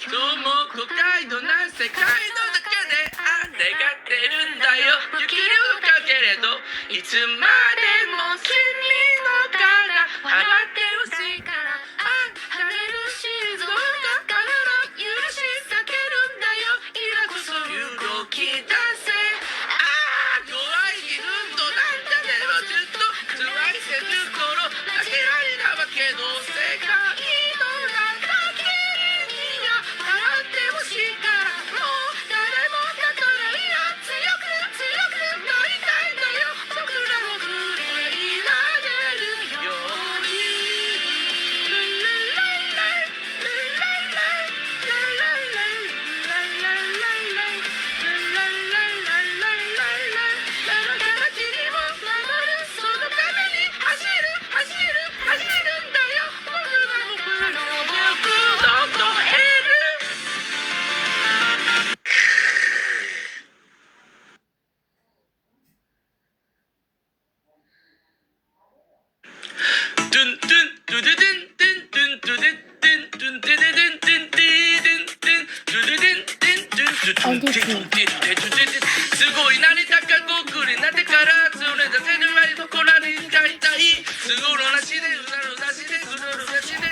今日も誤解のない世界の中であれが出るんだよ。雪のかけれどいつまでも君のから払ってほしいから離れるしどうかからの許し避けるんだよ。今こそ動き出せ。弱い自分となんだでもずっとつらいせず心投げられたわけど世界の中君には払ってほしいからもう誰も勝たないや強く強くなりたいんだよ。僕らも震えられるようにすごいなりたかごくりなってからそれだけで割とこなに使いたいすごろなしでうなるなしでうなるなしで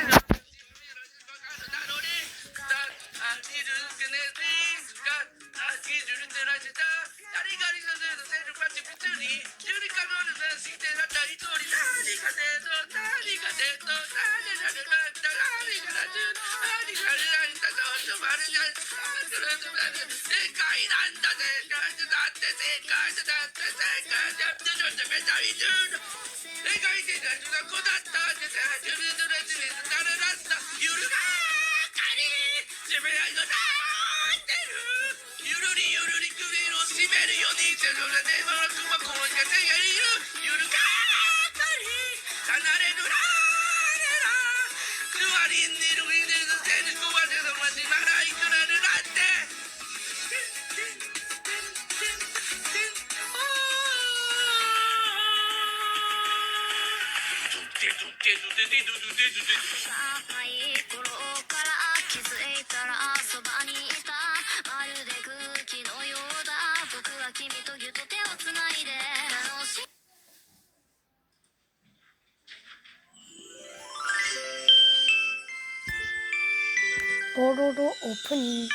ゆるりゆるり首を絞めるように手の裏ではこうやってやるゆるかり離れるられらくわりんにるいでるせるくわれるまじまらいくらるらって若い頃から気づいたらそばにいたまるで空気のようだ僕は君とぎゅっと手をつないで楽しいボロロオープニング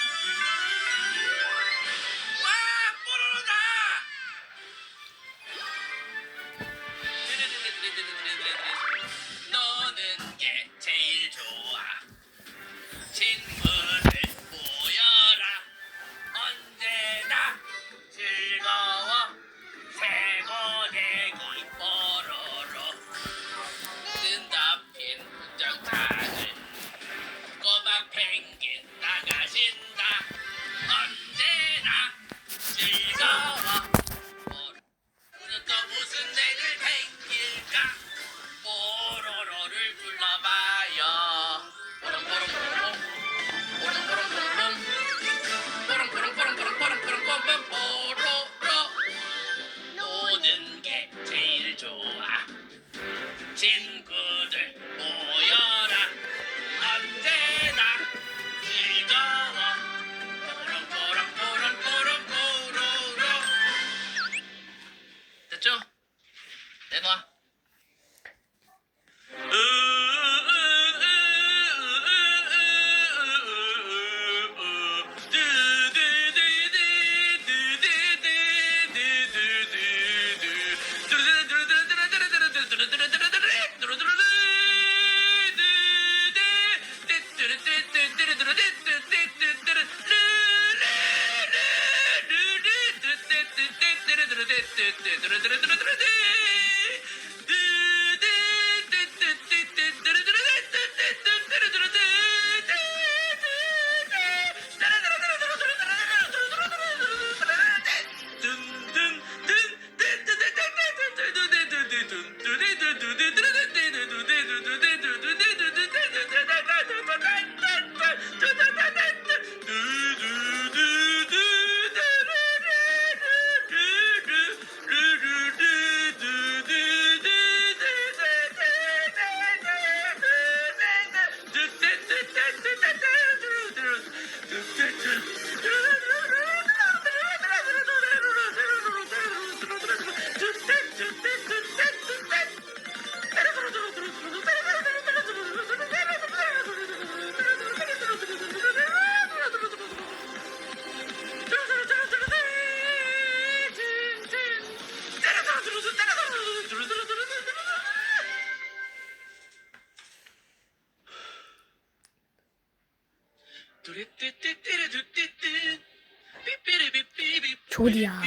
조디악.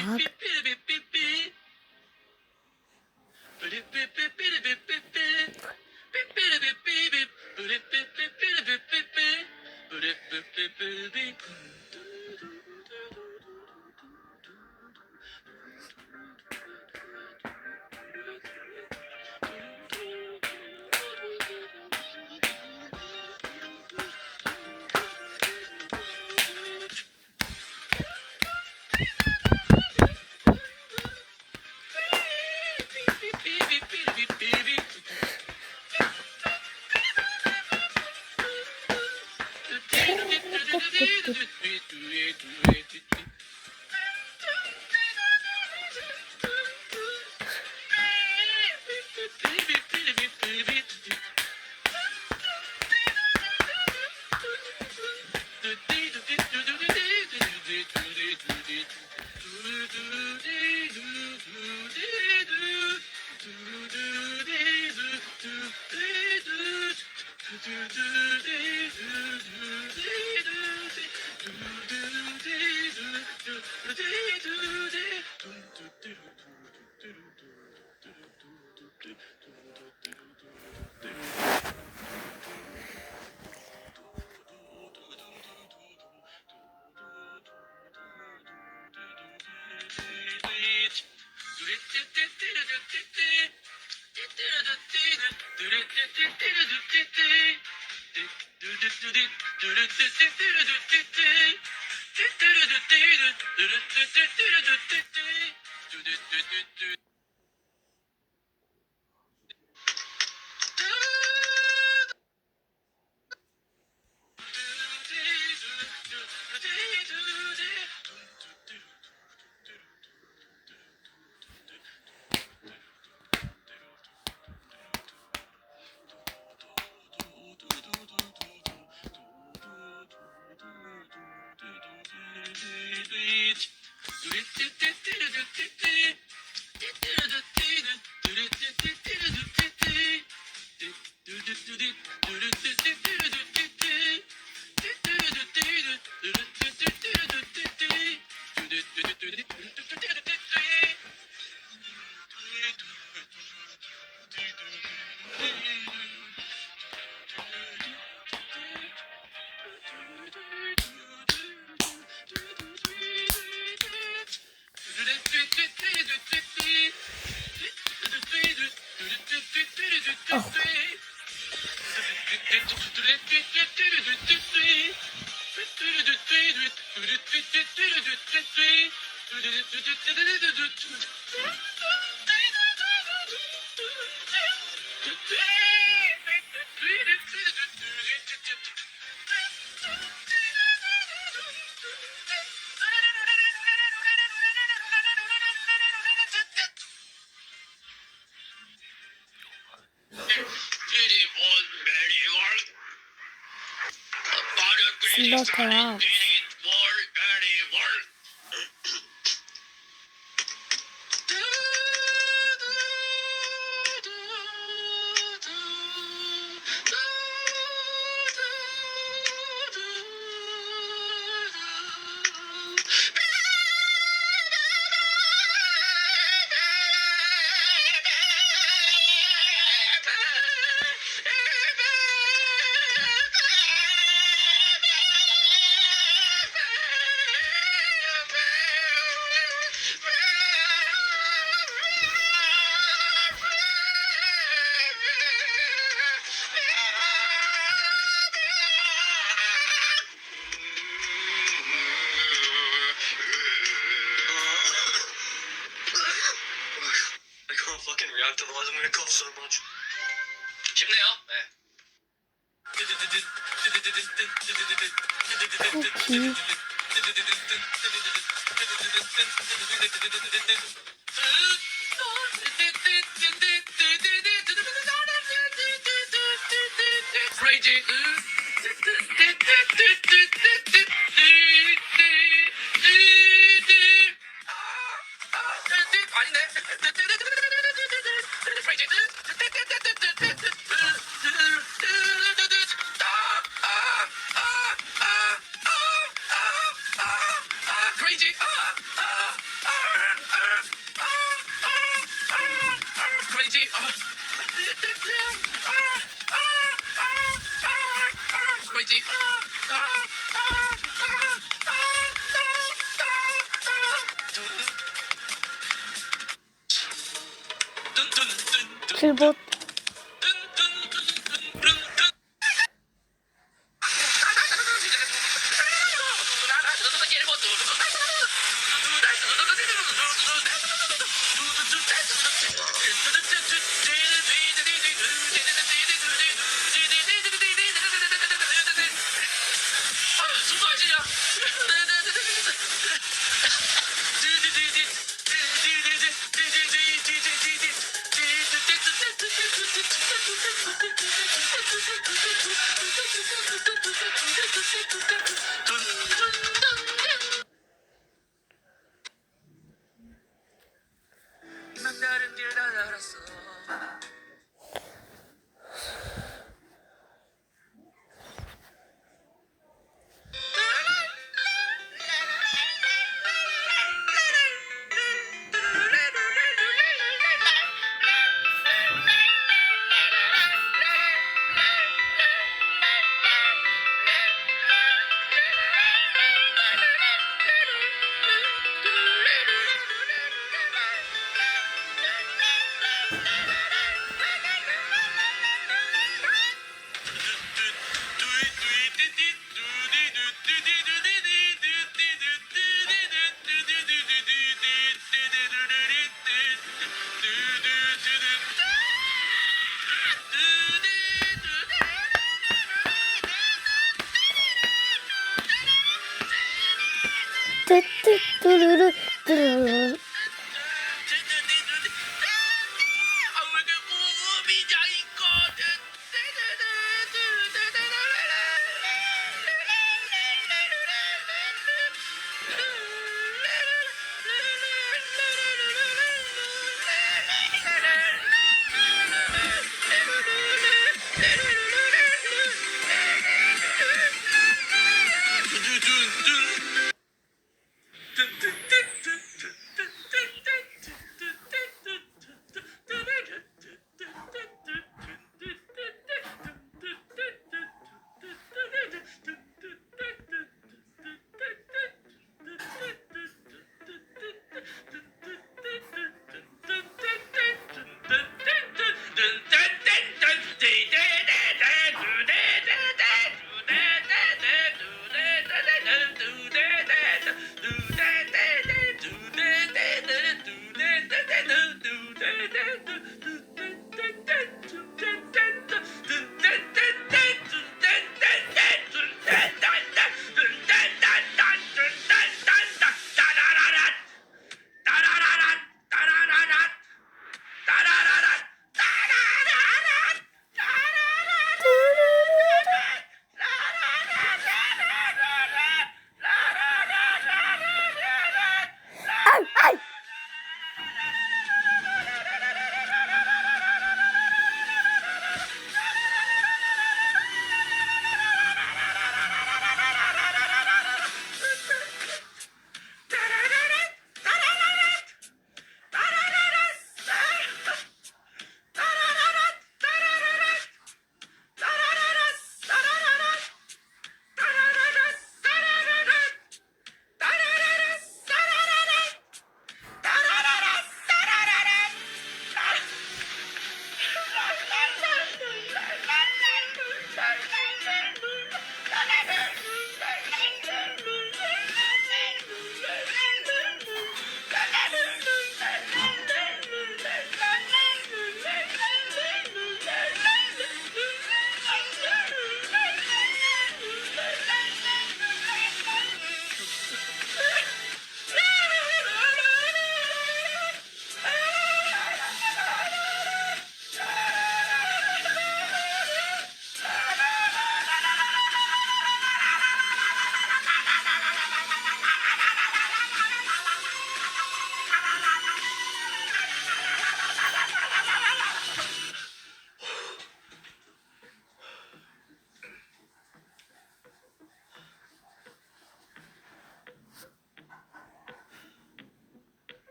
슬러터야. I can't fucking react, otherwise I'm gonna cough so much. 쉽네요. 네. 쿠키. Crazy. 아니네. Crazy. crazy. Crazy. Crazy. 킬봇. 난 다른 길 다 알았어. 뚜뚜뚜루루 뚜루루.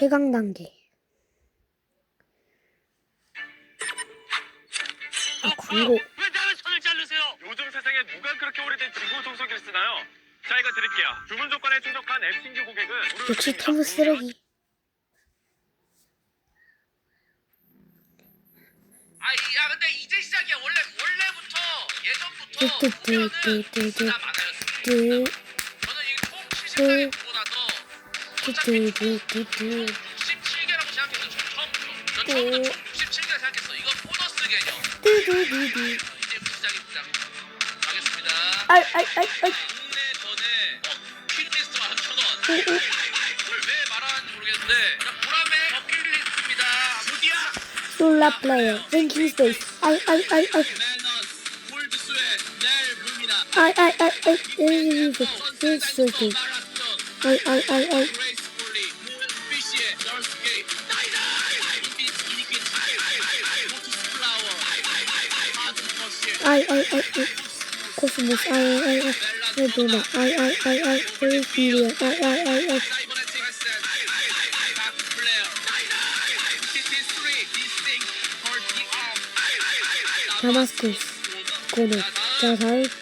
최강 단계. 광고. 왜 남의 손을 자르세요? 요즘 세상에 누가 그렇게 오래된 지구 청소기를 쓰나요? 자, 이거 드릴게요. 주문 조건에 충족한 앱 신규 고객은 역시 톰 쓰레기. 야 근데 이제 시작이야. 원래부터 예전부터 나 많아요. 저는 이통 74개보다도 67개라고 생각했어. 전 처음부터 67개라 생각했어. 이거 보너스 개념. 이제 시작입니다. 가겠습니다. 국내 전에 퀴즈리스트만 1,000원. 이걸 왜 말하는지 모르겠는데 그냥 보람의 버킷리스트입니다. 어디야? 솔라 플레이어. 랭킹 스페이스. 코스모스 아이아이아이 해도나 아이아이아이아이 헬리비리아 아이아이아이아이 다마스쿠스 고노 자살